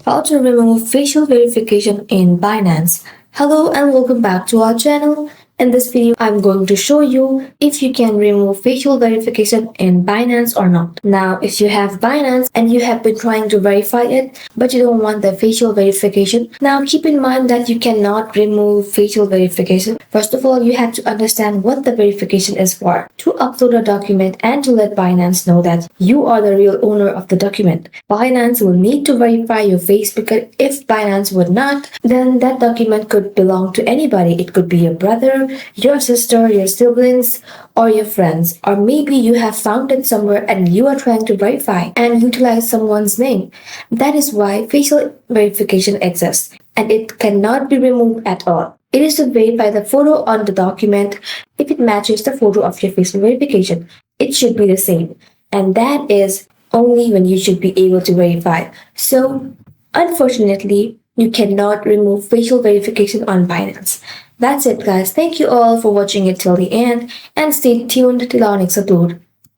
How to remove facial verification in Binance. Hello and welcome back to our channel. In this video, I'm going to show you if you can remove facial verification in Binance or not. Now, if you have Binance and you have been trying to verify it, but you don't want the facial verification, now keep in mind that you cannot remove facial verification. First of all, you have to understand what the verification is for. To upload a document and to let Binance know that you are the real owner of the document, Binance will need to verify your face, because if Binance would not, then that document could belong to anybody. It could be your brother, your sister, your siblings, or your friends. Or maybe you have found it somewhere and you are trying to verify and utilize someone's name. That is why facial verification exists, and it cannot be removed at all. It is to verify the photo on the document. If it matches the photo of your facial verification, it should be the same. And that is only when you should be able to verify. So, unfortunately, you cannot remove facial verification on Binance. That's it, guys. Thank you all for watching it till the end, and stay tuned till our next upload.